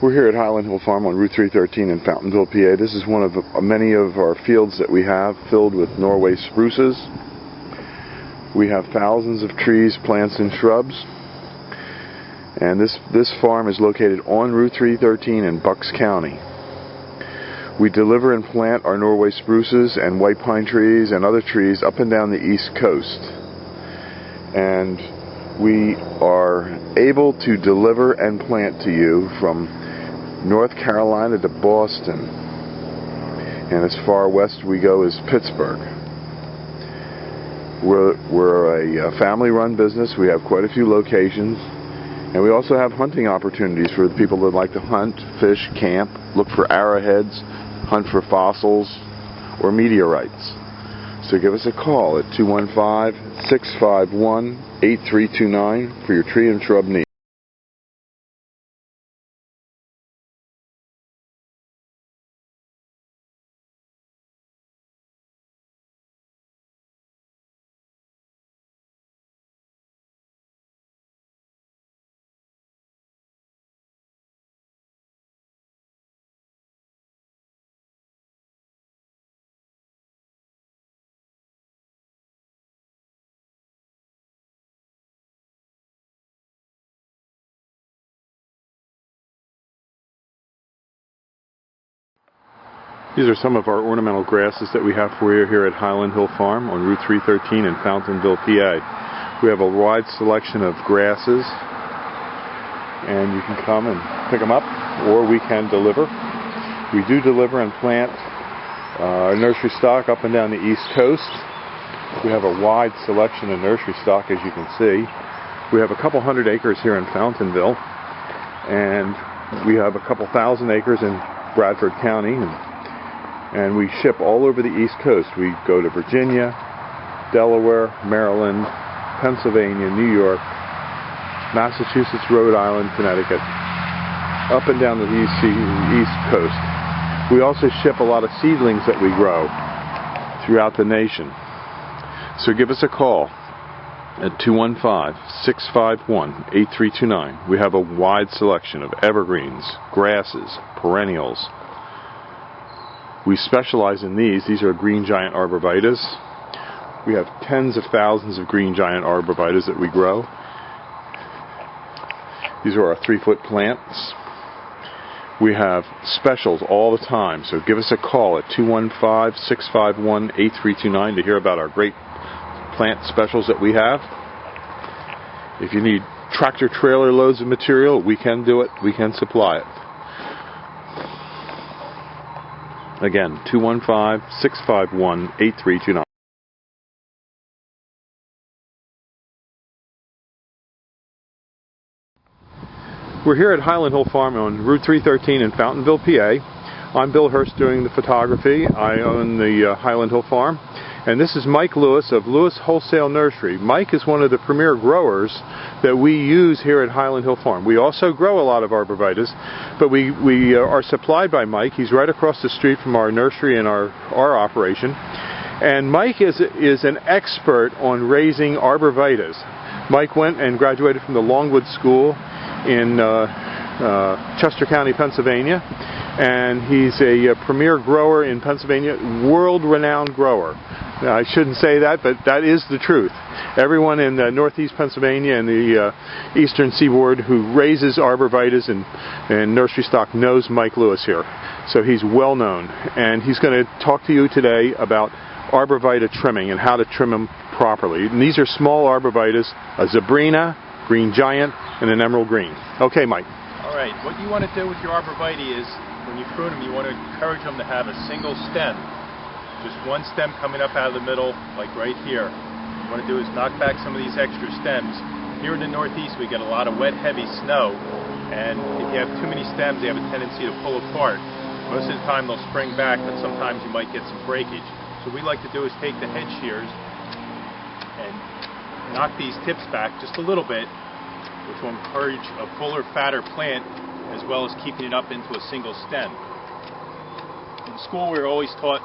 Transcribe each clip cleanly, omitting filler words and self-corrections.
We're here at Highland Hill Farm on Route 313 in Fountainville, PA. This is one of many of our fields that we have filled with Norway spruces. We have thousands of trees, plants, and shrubs. And this farm is located on Route 313 in Bucks County. We deliver and plant our Norway spruces and white pine trees and other trees up and down the East Coast. And we are able to deliver and plant to you from North Carolina to Boston, and as far west we go as Pittsburgh. We're a family-run business. We have quite a few locations, and we also have hunting opportunities for the people that like to hunt, fish, camp, look for arrowheads, hunt for fossils or meteorites. So give us a call at 215-651-8329 for your tree and shrub needs. These are some of our ornamental grasses that we have for you here at Highland Hill Farm on Route 313 in Fountainville, PA. We have a wide selection of grasses, and you can come and pick them up, or we can deliver. We do deliver and plant our nursery stock up and down the East Coast. We have a wide selection of nursery stock, as you can see. We have a couple hundred acres here in Fountainville, and we have a couple thousand acres in Bradford County, and we ship all over the East Coast. We go to Virginia, Delaware, Maryland, Pennsylvania, New York, Massachusetts, Rhode Island, Connecticut, up and down the East Coast. We also ship a lot of seedlings that we grow throughout the nation. So give us a call at 215-651-8329. We have a wide selection of evergreens, grasses, perennials. We specialize in these. These are green giant arborvitaes. We have tens of thousands of green giant arborvitaes that we grow. These are our 3-foot plants. We have specials all the time, so give us a call at 215-651-8329 to hear about our great plant specials that we have. If you need tractor trailer loads of material, we can do it. We can supply it. Again, 215-651-8329. We're here at Highland Hill Farm on Route 313 in Fountainville, PA. I'm Bill Hurst doing the photography. I own the Highland Hill Farm. And this is Mike Lewis of Lewis Wholesale Nursery. Mike is one of the premier growers that we use here at Highland Hill Farm. We also grow a lot of arborvitaes, but we are supplied by Mike. He's right across the street from our nursery and our operation. And Mike is an expert on raising arborvitaes. Mike went and graduated from the Longwood School in Chester County, Pennsylvania. And he's a premier grower in Pennsylvania, world-renowned grower. Now, I shouldn't say that, but that is the truth. Everyone in northeast Pennsylvania and the eastern seaboard who raises arborvitaes and nursery stock knows Mike Lewis here. So he's well known. And he's going to talk to you today about arborvitae trimming and how to trim them properly. And these are small arborvitaes, a Zebrina, green giant, and an emerald green. Okay, Mike. All right, what you want to do with your arborvitae is, when you prune them, you want to encourage them to have a single stem. Just one stem coming up out of the middle, like right here. What you want to do is knock back some of these extra stems. Here in the Northeast, we get a lot of wet, heavy snow, and if you have too many stems, they have a tendency to pull apart. Most of the time, they'll spring back, but sometimes you might get some breakage. So what we like to do is take the head shears and knock these tips back just a little bit, which will encourage a fuller, fatter plant, as well as keeping it up into a single stem. In school, we were always taught,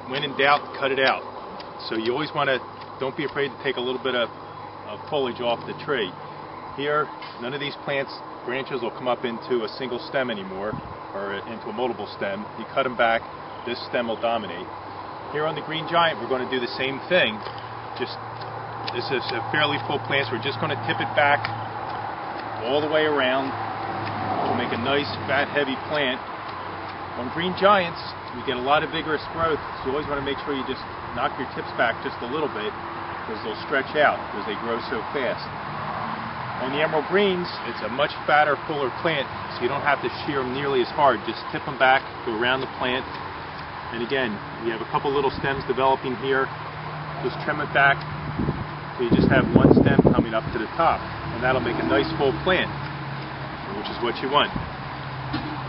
when in doubt, cut it out. So you always want to, don't be afraid to take a little bit of foliage off the tree. Here, none of these plants, branches will come up into a single stem anymore, or into a multiple stem. You cut them back, this stem will dominate. Here on the green giant, we're going to do the same thing. Just, this is a fairly full plant, so we're just going to tip it back all the way around to make a nice, fat, heavy plant. On green giants, we get a lot of vigorous growth, so you always want to make sure you just knock your tips back just a little bit, because they'll stretch out because they grow so fast. On the emerald greens, it's a much fatter, fuller plant, so you don't have to shear them nearly as hard. Just tip them back, go around the plant, and again, you have a couple little stems developing here. Just trim it back, so you just have one stem coming up to the top, and that'll make a nice full plant, which is what you want.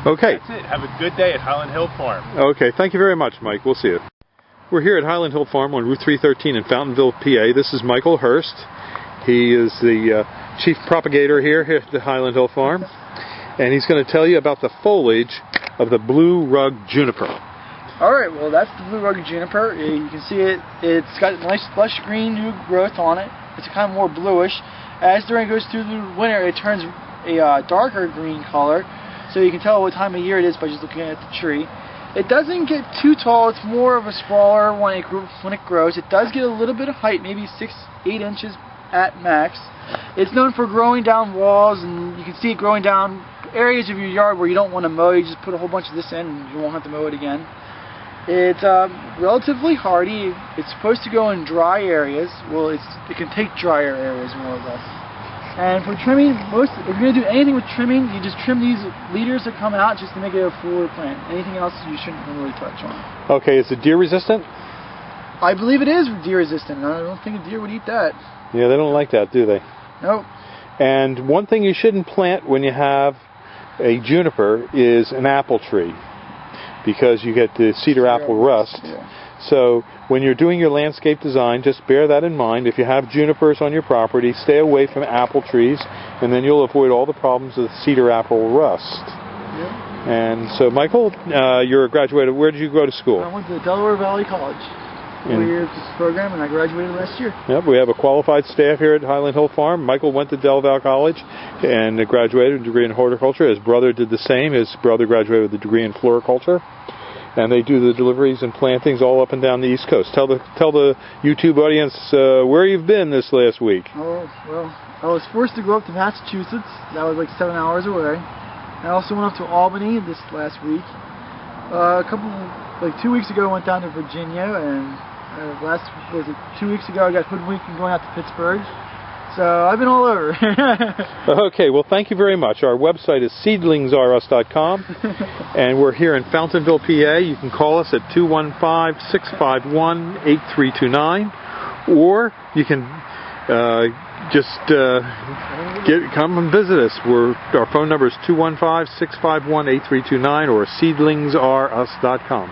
Okay. That's it. Have a good day at Highland Hill Farm. Okay, thank you very much, Mike. We'll see you. We're here at Highland Hill Farm on Route 313 in Fountainville, PA. This is Michael Hurst. He is the chief propagator here at the Highland Hill Farm, and he's going to tell you about the foliage of the blue rug juniper. Alright, well that's the blue rug juniper. You can see it's got a nice lush green new growth on it. It's kind of more bluish. As the rain goes through the winter, it turns a darker green color, so you can tell what time of year it is by just looking at the tree. It doesn't get too tall, it's more of a sprawler when it grows. It does get a little bit of height, maybe 6-8 inches at max. It's known for growing down walls, and you can see it growing down areas of your yard where you don't want to mow. You just put a whole bunch of this in and you won't have to mow it again. It's relatively hardy. It's supposed to go in dry areas. Well, it can take drier areas more or less. And for trimming, if you're going to do anything with trimming, you just trim these leaders that come out just to make it a fuller plant. Anything else you shouldn't really touch on. Okay, is it deer resistant? I believe it is deer resistant. I don't think a deer would eat that. Yeah, they don't like that, do they? Nope. And one thing you shouldn't plant when you have a juniper is an apple tree, because you get the cedar apple rust. Yeah. So when you're doing your landscape design, just bear that in mind. If you have junipers on your property, stay away from apple trees, and then you'll avoid all the problems of cedar apple rust. Yeah. And so, Michael, you're a graduate. Where did you go to school? I went to Delaware Valley College. 4 years program, and I graduated last year. Yep, we have a qualified staff here at Highland Hill Farm. Michael went to Del Valle College and graduated with a degree in horticulture. His brother did the same. His brother graduated with a degree in floriculture. And they do the deliveries and plantings all up and down the East Coast. Tell the YouTube audience where you've been this last week. Oh, well, I was forced to go up to Massachusetts. That was like 7 hours away. I also went up to Albany this last week. 2 weeks ago I went down to Virginia, and 2 weeks ago I got hoodwinked and going out to Pittsburgh. So I've been all over. Okay, well thank you very much. Our website is seedlingsrus.com, and we're here in Fountainville, PA. You can call us at 215-651-8329, or you can come and visit us. Our phone number is 215-651-8329 or seedlingsrus.com.